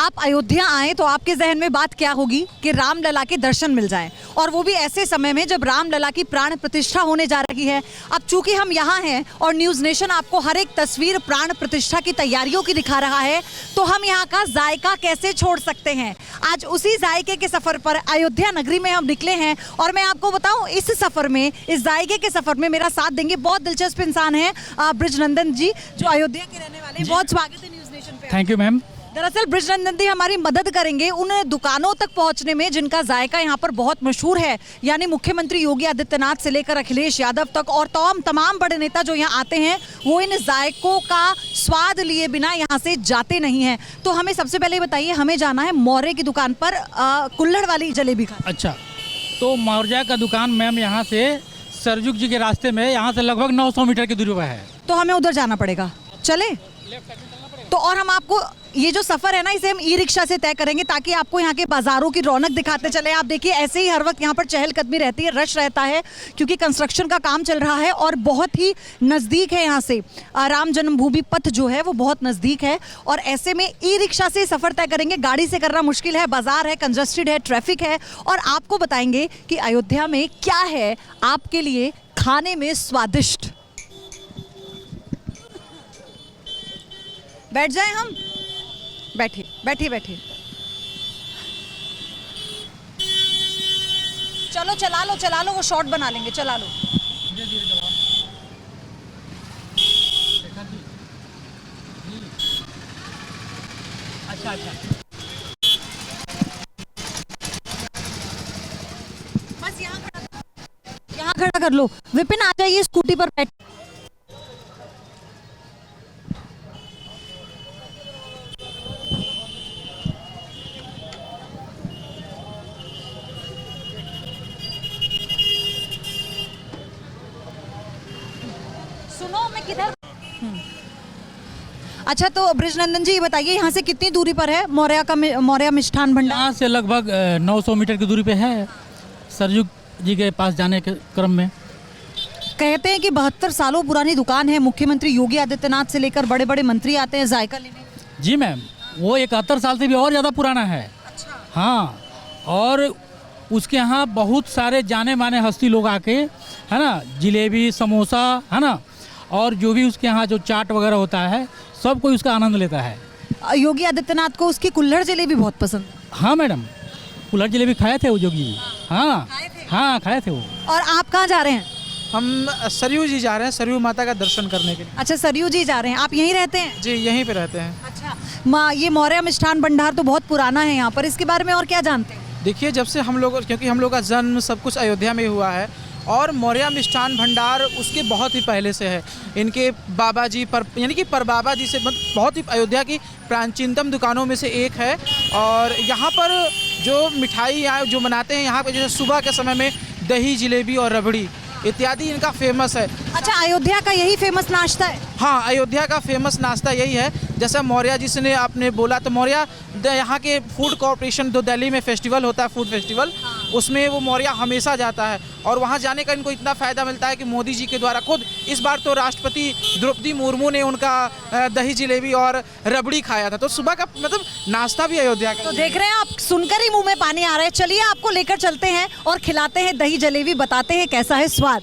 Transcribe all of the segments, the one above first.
आप अयोध्या आए तो आपके जहन में बात क्या होगी कि रामलला के दर्शन मिल जाएं, और वो भी ऐसे समय में जब रामलला की प्राण प्रतिष्ठा होने जा रही है। अब चूंकि हम यहाँ हैं और न्यूज़ नेशन आपको हर एक तस्वीर प्राण प्रतिष्ठा की तैयारियों की दिखा रहा है, तो हम यहाँ का जायका कैसे छोड़ सकते हैं। आज उसी जायके के सफर पर अयोध्या नगरी में हम निकले हैं, और मैं आपको बताऊं इस सफर में, इस जायके के सफर में मेरा साथ देंगे बहुत दिलचस्प इंसान है बृजनंदन जी, जो अयोध्या के रहने वाले हैं। बहुत स्वागत है न्यूज़ नेशन पे। Thank you ma'am. दरअसल बृजनंदन जी हमारी मदद करेंगे उन दुकानों तक पहुंचने में जिनका जायका यहाँ पर बहुत मशहूर है, यानी मुख्यमंत्री योगी आदित्यनाथ से लेकर अखिलेश यादव तक और तमाम बड़े नेता जो यहाँ आते हैं वो इन जायकों का स्वाद लिए बिना यहाँ से जाते नहीं हैं। तो हमें सबसे पहले बताइए, हमें जाना है मौर्य की दुकान पर कुल्हड़ वाली जलेबी खाने। अच्छा, तो मौर्य का दुकान मैम यहाँ से सरजुग जी के रास्ते में, यहाँ से लगभग 900 मीटर की दूरी पर है। तो हमें उधर जाना पड़ेगा, चले? तो और हम आपको ये जो सफ़र है ना, इसे हम ई रिक्शा से तय करेंगे ताकि आपको यहाँ के बाज़ारों की रौनक दिखाते चले। आप देखिए ऐसे ही हर वक्त यहाँ पर चहलकदमी रहती है, रश रहता है, क्योंकि कंस्ट्रक्शन का काम चल रहा है और बहुत ही नज़दीक है यहाँ से राम जन्मभूमि पथ जो है वो बहुत नज़दीक है। और ऐसे में ई रिक्शा से सफ़र तय करेंगे, गाड़ी से करना मुश्किल है, बाज़ार है, कंजस्टेड है, ट्रैफिक है, और आपको बताएंगे कि अयोध्या में क्या है आपके लिए खाने में स्वादिष्ट। बैठ जाए हम? बैठिए बैठिए बैठिए। चलो चला लो वो शॉट बना लेंगे, चला लो। अच्छा, बस यहाँ खड़ा कर लो। विपिन आ जाइए स्कूटी पर बैठ। सुनो मैं किधर। अच्छा, तो बृजनंदन जी ये बताइए यहाँ से कितनी दूरी पर है मौर्य मिष्ठान भंडार? यहाँ से लगभग 900 मीटर की दूरी पे है, सरजुग जी के पास जाने के क्रम में। कहते हैं कि 72 सालों पुरानी दुकान है, मुख्यमंत्री योगी आदित्यनाथ से लेकर बड़े बड़े मंत्री आते हैं जायका लेने। जी मैम, वो 71 साल से भी और ज़्यादा पुराना है। अच्छा। हाँ, और उसके यहाँ बहुत सारे जाने माने हस्ती लोग आके, है ना, जिलेबी समोसा, है ना, और जो भी उसके यहाँ जो चाट वगैरह होता है सब कोई उसका आनंद लेता है। योगी आदित्यनाथ को उसकी कुल्हड़ जलेबी बहुत पसंद है। हाँ मैडम, कुल्हड़ जलेबी खाए थे वो योगी जी। हाँ हाँ, खाए थे वो। और आप कहाँ जा रहे हैं? हम सरयू जी जा रहे हैं, सरयू माता का दर्शन करने के लिए। अच्छा, सरयू जी जा रहे हैं। आप यहीं रहते हैं? जी, यहीं पे रहते हैं। अच्छा, ये मौर्य मिष्ठान भंडार तो बहुत पुराना है यहाँ पर, इसके बारे में और क्या जानते हैं? देखिए, जब से हम लोग, क्योंकि हम लोग का जन्म सब कुछ अयोध्या में हुआ है, और मौर्य मिष्ठान भंडार उसके बहुत ही पहले से है। इनके बाबा जी यानी कि परबाबा जी से बहुत ही अयोध्या की प्राचीनतम दुकानों में से एक है। और यहाँ पर जो मिठाई जो बनाते हैं यहाँ पर, जैसे सुबह के समय में दही जलेबी और रबड़ी इत्यादि इनका फेमस है। अच्छा, अयोध्या का यही फेमस नाश्ता है? हाँ, अयोध्या का फेमस नाश्ता यही है। जैसे मौर्य जी से आपने बोला, तो मौर्य यहाँ के फूड कॉर्पोरेशन, जो दिल्ली में फेस्टिवल होता है, फूड फेस्टिवल, उसमें वो मौर्य हमेशा जाता है। और वहाँ जाने का इनको इतना फ़ायदा मिलता है कि मोदी जी के द्वारा खुद इस बार तो राष्ट्रपति द्रौपदी मुर्मू ने उनका दही जलेबी और रबड़ी खाया था। तो सुबह का मतलब नाश्ता भी अयोध्या का। तो देख रहे हैं आप, सुनकर ही मुंह में पानी आ रहा है। चलिए आपको लेकर चलते हैं और खिलाते हैं दही जलेबी, बताते हैं कैसा है स्वाद।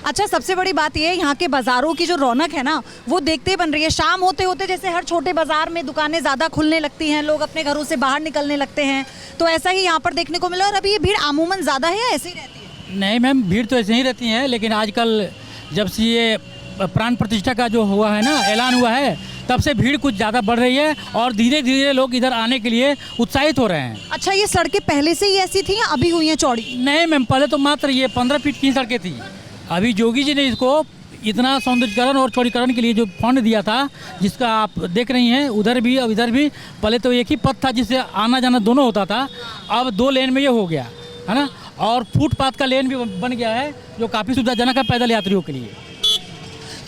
अच्छा, सबसे बड़ी बात ये है यहाँ के बाज़ारों की जो रौनक है ना, वो देखते ही बन रही है। शाम होते होते जैसे हर छोटे बाज़ार में दुकानें ज़्यादा खुलने लगती हैं, लोग अपने घरों से बाहर निकलने लगते हैं, तो ऐसा ही यहाँ पर देखने को मिला। और अभी ये भीड़ अमूमन ज़्यादा है या ऐसे ही रहती है? नहीं मैम, भीड़ तो ऐसे ही रहती है, लेकिन आजकल जब से ये प्राण प्रतिष्ठा का जो हुआ है ना, ऐलान हुआ है, तब से भीड़ कुछ ज़्यादा बढ़ रही है और धीरे धीरे लोग इधर आने के लिए उत्साहित हो रहे हैं। अच्छा, ये सड़कें पहले से ही ऐसी थी या अभी हुई हैं चौड़ी? नहीं मैम, पहले तो मात्र ये 15 फीट की सड़कें थी। अभी योगी जी ने इसको इतना सौंदर्यीकरण और चौड़ीकरण के लिए जो फंड दिया था, जिसका आप देख रही हैं उधर भी और इधर भी, पहले तो एक ही पथ था जिससे आना जाना दोनों होता था, अब 2 लेन में ये हो गया है ना, और फुटपाथ का लेन भी बन गया है जो काफ़ी सुविधाजनक है पैदल यात्रियों के लिए।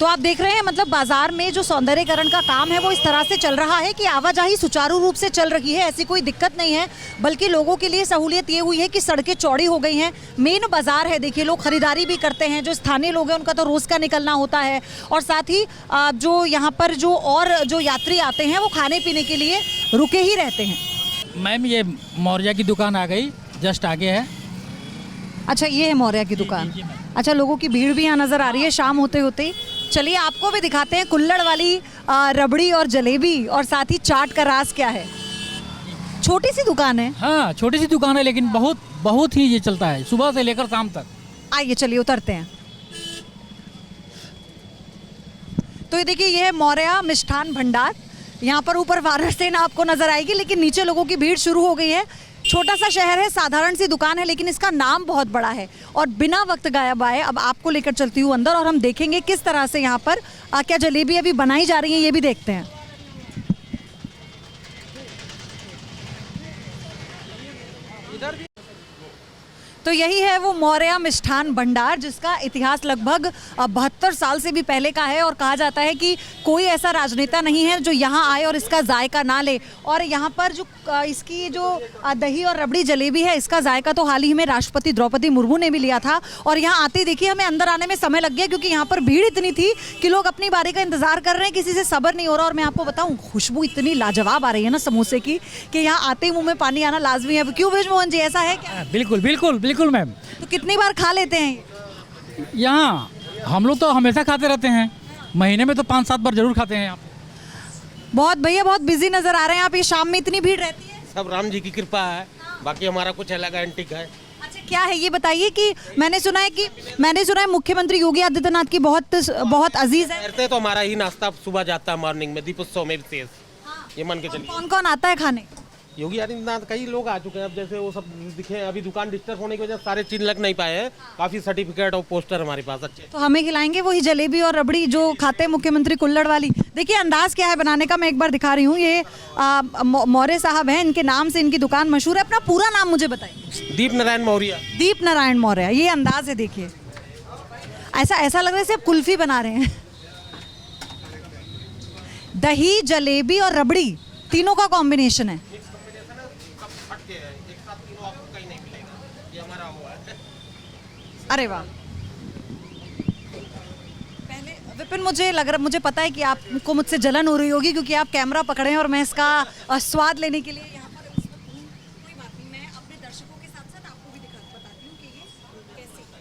तो आप देख रहे हैं मतलब बाजार में जो सौंदर्यीकरण का काम है वो इस तरह से चल रहा है कि आवाजाही सुचारू रूप से चल रही है, ऐसी कोई दिक्कत नहीं है, बल्कि लोगों के लिए सहूलियत ये हुई है कि सड़कें चौड़ी हो गई हैं। मेन बाजार है, देखिए लोग खरीदारी भी करते हैं, जो स्थानीय लोग हैं उनका तो रोज़ का निकलना होता है, और साथ ही जो यहाँ पर जो यात्री आते हैं वो खाने पीने के लिए रुके ही रहते हैं। मैम ये मौर्या की दुकान आ गई, जस्ट आगे है। अच्छा, ये है मौर्या की दुकान। अच्छा, लोगों की भीड़ भी यहाँ नज़र आ रही है शाम होते होते ही। चलिए आपको भी दिखाते हैं कुल्हड़ वाली रबड़ी और जलेबी, और साथ ही चाट का राज क्या है। छोटी सी दुकान है। हाँ, छोटी सी दुकान है, लेकिन बहुत बहुत ही ये चलता है सुबह से लेकर शाम तक। आइए चलिए उतरते हैं। तो ये देखिए, ये है मौर्या मिष्ठान भंडार। यहाँ पर ऊपर वाराणसी आपको नजर आएगी, लेकिन नीचे लोगों की भीड़ शुरू हो गई है। छोटा सा शहर है, साधारण सी दुकान है, लेकिन इसका नाम बहुत बड़ा है। और बिना वक्त गाया बाए अब आपको लेकर चलती हूँ अंदर, और हम देखेंगे किस तरह से यहाँ पर क्या जलेबी अभी बनाई जा रही है, ये भी देखते हैं। तो यही है वो मौर्या मिष्ठान भंडार, जिसका इतिहास लगभग 72 साल से भी पहले का है, और कहा जाता है कि कोई ऐसा राजनेता नहीं है जो यहाँ आए और इसका जायका ना ले। और यहाँ पर जो इसकी जो दही और रबड़ी जलेबी है, इसका जायका तो हाल ही में राष्ट्रपति द्रौपदी मुर्मू ने भी लिया था। और यहाँ आते देखिए हमें अंदर आने में समय लग गया, क्योंकि यहाँ पर भीड़ इतनी थी कि लोग अपनी बारी का इंतजार कर रहे हैं, किसी से सब्र नहीं हो रहा। और मैं आपको बताऊँ, खुशबू इतनी लाजवाब आ रही है ना समोसे की, कि यहाँ आते ही मुँह में पानी आना लाजमी है। क्यों बृजमोहन जी, ऐसा है क्या? बिल्कुल बिल्कुल बिल्कुल मैम। तो कितनी बार खा लेते हैं? यहाँ हम लोग तो हमेशा खाते रहते हैं, महीने में तो 5-7 बार जरूर खाते हैं यहाँ पे। बहुत भैया बहुत बिजी नजर आ रहे हैं आप, ये शाम में इतनी भीड़ रहती है? सब राम जी की कृपा है, बाकी हमारा कुछ अलग एंटिक है। अच्छा, क्या है ये बताइए। कि मैंने सुना है मुख्यमंत्री योगी आदित्यनाथ की बहुत अजीज है। करते तो हमारा ही नाश्ता सुबह जाता है मॉर्निंग में, दीपोत्सव में विशेष। ये मान के चलिए। कौन कौन आता है खाने? योगी आदित्यनाथ कई लोग आ चुके हैं। अब जैसे वो सब दिखे, अभी दुकान डिस्टर्ब होने की वजह से सारे चिन्ह लग नहीं पाए हैं। काफी सर्टिफिकेट और पोस्टर हमारे पास अच्छे। तो हमें खिलाएंगे वही जलेबी और रबड़ी जो खाते हैं मुख्यमंत्री, कुल्हड़ वाली। देखिए अंदाज क्या है बनाने का, मैं एक बार दिखा रही हूँ। ये मौर्य साहब हैं, इनके नाम से इनकी दुकान मशहूर है। अपना पूरा नाम मुझे बताइए। दीप नारायण मौर्य। दीप नारायण मौर्य। ये अंदाज है, देखिए ऐसा लग रहा है जैसे आप कुल्फी बना रहे हैं। दही, जलेबी और रबड़ी तीनों का कॉम्बिनेशन है। अरे वाह। पहले विपिन, मुझे पता है कि आपको मुझसे जलन हो रही होगी, क्योंकि आप कैमरा पकड़े हैं और मैं इसका स्वाद लेने के लिए यहाँ पर इस वक्त हूँ। कोई बात नहीं, मैं अपने दर्शकों के साथ साथ आपको भी बताती हूँ कि ये कैसी है।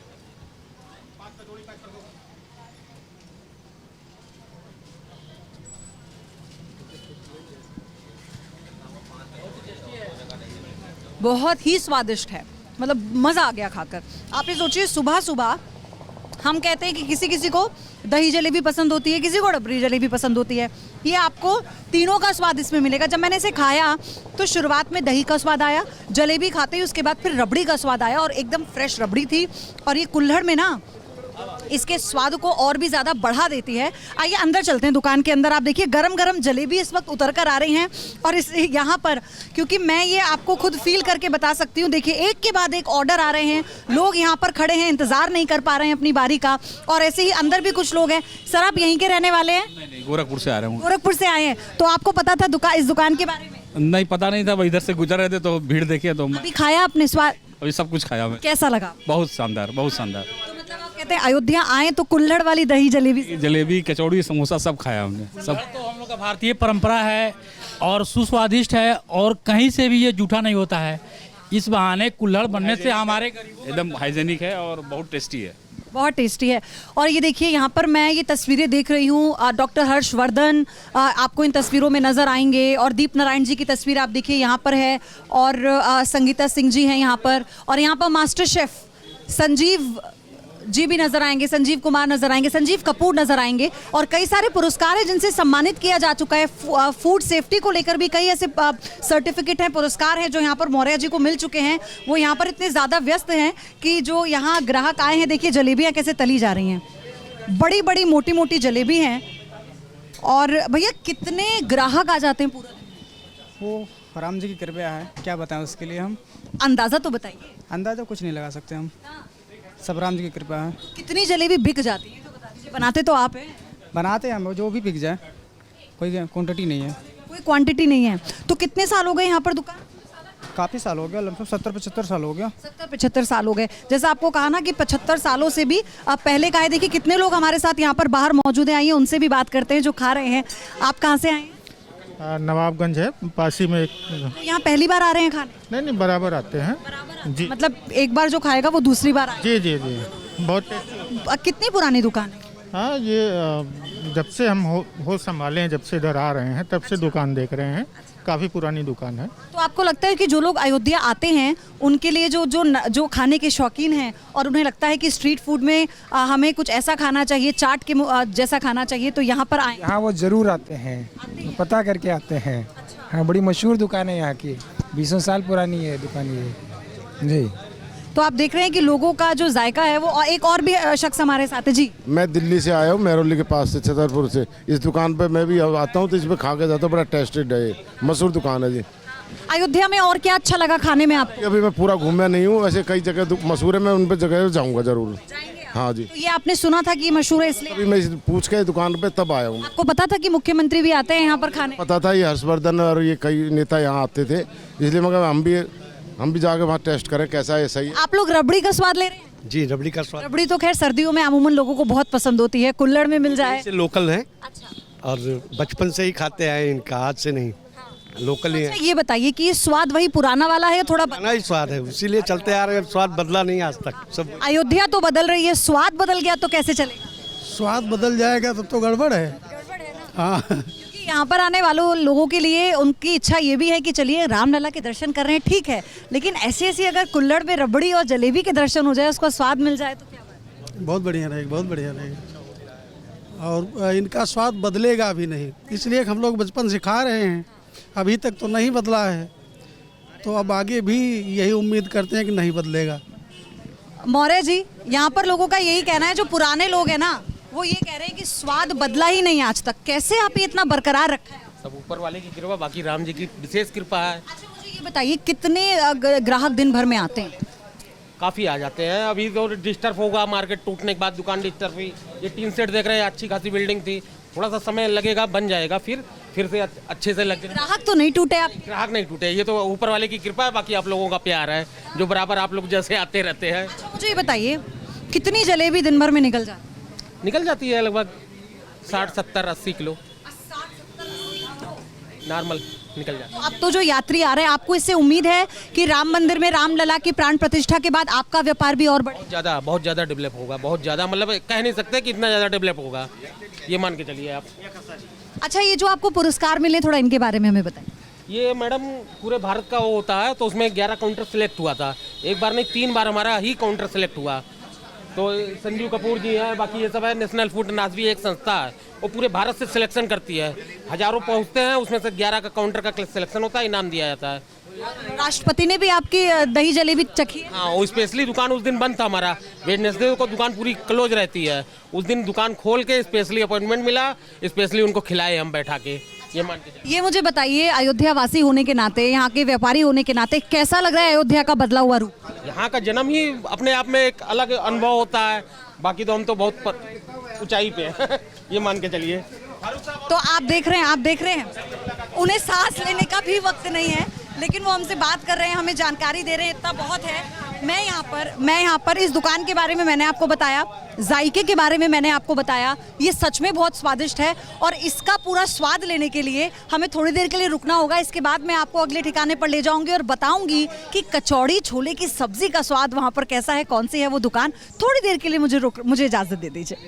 बहुत ही स्वादिष्ट है, मतलब मज़ा आ गया खाकर। आप ये सोचिए, सुबह सुबह हम कहते हैं कि किसी किसी को दही जलेबी पसंद होती है, किसी को रबड़ी जलेबी पसंद होती है। ये आपको तीनों का स्वाद इसमें मिलेगा। जब मैंने इसे खाया तो शुरुआत में दही का स्वाद आया, जलेबी खाते ही उसके बाद फिर रबड़ी का स्वाद आया, और एकदम फ्रेश रबड़ी थी। और ये कुल्हड़ में ना इसके स्वाद को और भी ज़्यादा बढ़ा देती है। आइए अंदर चलते हैं दुकान के अंदर। आप देखिए गरम गरम जलेबी इस वक्त उतर कर आ रही हैं, और इस यहाँ पर क्योंकि मैं ये आपको खुद फील करके बता सकती हूँ। देखिए एक के बाद एक ऑर्डर आ रहे हैं, लोग यहाँ पर खड़े हैं, इंतज़ार नहीं कर पा रहे हैं अपनी बारी का। और ऐसे ही अंदर भी कुछ लोग हैं। सर, आप यहीं के रहने वाले हैं? नहीं, गोरखपुर से आ रहा हूँ। गोरखपुर से आए हैं, तो आपको पता था इस दुकान के बारे में? नहीं, पता नहीं था, वो इधर से गुजर रहे थे तो भीड़ देखी तो अभी खाया आपने? स्वाद अभी सब कुछ खाया मैं। कैसा लगा? बहुत शानदार, बहुत शानदार। तो मतलब आप कहते हैं अयोध्या आए तो कुल्हड़ वाली दही जलेबी, कचौड़ी, समोसा सब खाया हमने। सब तो हम लोग का भारतीय परंपरा है और सुस्वादिष्ट है, और कहीं से भी ये जूठा नहीं होता है। इस बहाने कुल्हड़ बनने से हमारे एकदम हाइजेनिक है और बहुत टेस्टी है। बहुत टेस्टी है। और ये देखिए यहाँ पर मैं ये तस्वीरें देख रही हूँ, डॉक्टर हर्षवर्धन आपको इन तस्वीरों में नज़र आएंगे, और दीप नारायण जी की तस्वीर आप देखिए यहाँ पर है, और संगीता सिंह जी हैं यहाँ पर, और यहाँ पर मास्टर शेफ़ संजीव जी भी नजर आएंगे, संजीव कुमार नजर आएंगे, संजीव कपूर नजर आएंगे, और कई सारे पुरस्कार हैं जिनसे सम्मानित किया जा चुका है। फूड सेफ्टी को लेकर भी कई ऐसे सर्टिफिकेट हैं, पुरस्कार हैं जो यहाँ पर मौर्य जी को मिल चुके हैं। वो यहाँ पर इतने ज़्यादा व्यस्त हैं कि जो यहाँ ग्राहक आए हैं, देखिए जलेबियाँ कैसे तली जा रही हैं, बड़ी बड़ी मोटी मोटी जलेबी हैं। और भैया कितने ग्राहक आ जाते हैं पूरा दिन? वो राम जी की कृपया है, क्या बताएं उसके लिए हम। अंदाज़ा तो बताइए। अंदाज़ा कुछ नहीं लगा सकते हम, सब राम जी की कृपा है। कितनी जलेबी बिक जाती है तो बता दीजिए, बनाते तो आप हैं। बनाते हैं हम, जो भी बिक जाए, कोई क्वांटिटी नहीं है। कोई क्वांटिटी नहीं है। तो कितने साल हो गए यहाँ पर दुकान? काफ़ी साल हो गया, लगभग 70-75 साल हो गया। 70-75 साल हो गए। जैसा आपको कहा ना कि 75 सालों से भी पहले का है। देखिए कितने लोग हमारे साथ यहाँ पर बाहर मौजूद हैं, आइए उनसे भी बात करते हैं जो खा रहे हैं। आप कहाँ से आए हैं? नवाबगंज है, पासी में एक। तो यहाँ पहली बार आ रहे हैं खाने? नहीं बराबर आते हैं जी। मतलब एक बार जो खाएगा वो दूसरी बार आएगा। जी जी जी, बहुत टेस्टी। कितनी पुरानी दुकान है? हाँ, ये जब से हम होश संभाले हैं, जब से इधर आ रहे हैं तब से दुकान देख रहे हैं। काफ़ी पुरानी दुकान है। तो आपको लगता है कि जो लोग अयोध्या आते हैं उनके लिए जो खाने के शौकीन हैं और उन्हें लगता है कि स्ट्रीट फूड में हमें कुछ ऐसा खाना चाहिए, चाट के जैसा खाना चाहिए, तो यहाँ पर आए? हाँ, वो ज़रूर आते हैं, पता करके आते हैं। हाँ, बड़ी मशहूर दुकान है यहाँ की, 20 साल पुरानी है दुकान ये जी। तो आप देख रहे हैं कि लोगों का जो जायका है वो। एक और भी शख्स हमारे साथ है जी। मैं दिल्ली से आया हूँ, मेहरौली के पास से, छतरपुर से। इस दुकान पे मैं भी आता हूँ तो इसमें खा के जाता हूँ। बड़ा टेस्टेड है, मशहूर दुकान है जी। अयोध्या में और क्या अच्छा लगा खाने में आपको? अभी मैं पूरा घूमा नहीं हूँ, वैसे कई जगह मशहूर है, मैं उन पर जगह जाऊँगा जरूर। हाँ जी। तो ये आपने सुना था कि ये मशहूर है इसलिए? अभी मैं पूछ के दुकान पे तब आया हूँ। आपको पता था कि मुख्यमंत्री भी आते हैं यहाँ पर खाने? पता था, ये हर्षवर्धन और ये कई नेता यहाँ आते थे, इसलिए मगर हम भी जाके वहाँ टेस्ट करें कैसा है। सही। आप लोग रबड़ी का स्वाद ले रहे हैं? जी, रबड़ी का स्वाद। रबड़ी तो खैर सर्दियों में अमूमन लोगों को बहुत पसंद होती है, कुल्हड़ में मिल जाए। से लोकल है। अच्छा। और बचपन से ही खाते आए इनका, आज से नहीं, लोकल ही है। अच्छा, ये बताइए कि ये स्वाद वही पुराना वाला है या थोड़ा पुराना ही स्वाद है, इसीलिए चलते आ रहे हैं। स्वाद बदला नहीं आज तक सब। अयोध्या तो बदल रही है, स्वाद बदल गया तो कैसे चलेगा? स्वाद बदल जाएगा तब तो गड़बड़ है। हाँ, क्योंकि यहाँ पर आने वालों लोगों के लिए उनकी इच्छा ये भी है कि चलिए रामलला के दर्शन कर रहे हैं, ठीक है, लेकिन ऐसी अगर कुल्हड़ में रबड़ी और जलेबी के दर्शन हो जाए, उसका स्वाद मिल जाए तो क्या बात है? बहुत बढ़िया रहेगा, बहुत बढ़िया रहेगा। और इनका स्वाद बदलेगा भी नहीं, इसलिए हम लोग बचपन से खा रहे हैं, अभी तक तो नहीं बदला है, तो अब आगे भी यही उम्मीद करते हैं कि नहीं बदलेगा। मौर्य जी, यहाँ पर लोगों का यही कहना है, जो पुराने लोग हैं ना, वो ये कह रहे हैं कि स्वाद बदला ही नहीं आज तक। कैसे आप ये इतना बरकरार रखा है? सब ऊपर वाले की कृपा, बाकी राम जी की विशेष कृपा है। अच्छा, मुझे ये बताइए कितने ग्राहक दिन भर में आते हैं? काफ़ी आ जाते हैं। अभी तो डिस्टर्ब होगा, मार्केट टूटने के बाद दुकान डिस्टर्ब हुई। ये टीन सेट देख रहे हैं, अच्छी खासी बिल्डिंग थी, थोड़ा सा समय लगेगा, बन जाएगा, फिर से अच्छे से लग जाएगा। ग्राहक तो नहीं टूटे? आप ग्राहक नहीं टूटे, ये तो ऊपर वाले की कृपा है, बाकी आप लोगों का प्यार है जो बराबर आप लोग जैसे आते रहते हैं। अच्छा, मुझे ये बताइए कितनी जलेबी दिन भर में निकल जाती है? निकल जाती है लगभग 60, 70, 80 किलो नॉर्मल निकल जाती है। अब तो जो यात्री आ रहे हैं, आपको इससे उम्मीद है कि राम मंदिर में रामलला की प्राण प्रतिष्ठा के बाद आपका व्यापार भी और बढ़े? बहुत ज़्यादा डेवलप होगा, बहुत ज़्यादा, मतलब कह नहीं सकते कि इतना ज़्यादा डेवलप होगा, ये मान के चलिए आप। अच्छा, ये जो आपको पुरस्कार मिले, थोड़ा इनके बारे में हमें बताइए। ये मैडम पूरे भारत का वो होता है, तो उसमें 11 काउंटर सेलेक्ट हुआ था। एक बार नहीं, 3 बार हमारा ही काउंटर सेलेक्ट हुआ। तो संजीव कपूर जी हैं, बाकी ये सब है। नेशनल फूड नाजवी एक संस्था है, वो पूरे भारत से सिलेक्शन करती है। हजारों पहुंचते हैं, उसमें से 11 का काउंटर का सिलेक्शन होता है, इनाम दिया जाता है। राष्ट्रपति ने भी आपकी दही जलेबी चखी है? हाँ, वो स्पेशली दुकान उस दिन बंद था हमारा। वेडनेसडे को दुकान पूरी क्लोज रहती है, उस दिन दुकान खोल के स्पेशली अपॉइंटमेंट मिला, स्पेशली उनको खिलाए हम बैठा के, ये मान के। ये मुझे बताइए, अयोध्या वासी होने के नाते, यहाँ के व्यापारी होने के नाते, कैसा लग रहा है अयोध्या का बदला हुआ रूप? यहाँ का जन्म ही अपने आप में एक अलग अनुभव होता है, बाकी तो हम तो बहुत ऊंचाई पे हैं ये मान के चलिए। तो आप देख रहे हैं, उन्हें सांस लेने का भी वक्त नहीं है, लेकिन वो हमसे बात कर रहे हैं, हमें जानकारी दे रहे हैं, इतना बहुत है। मैं यहाँ पर इस दुकान के बारे में मैंने आपको बताया, जायके के बारे में मैंने आपको बताया, ये सच में बहुत स्वादिष्ट है और इसका पूरा स्वाद लेने के लिए हमें थोड़ी देर के लिए रुकना होगा। इसके बाद मैं आपको अगले ठिकाने पर ले जाऊंगी और बताऊंगी कि कचौड़ी छोले की सब्जी का स्वाद वहाँ पर कैसा है, कौन सी है वो दुकान। थोड़ी देर के लिए मुझे इजाज़त दे दीजिए।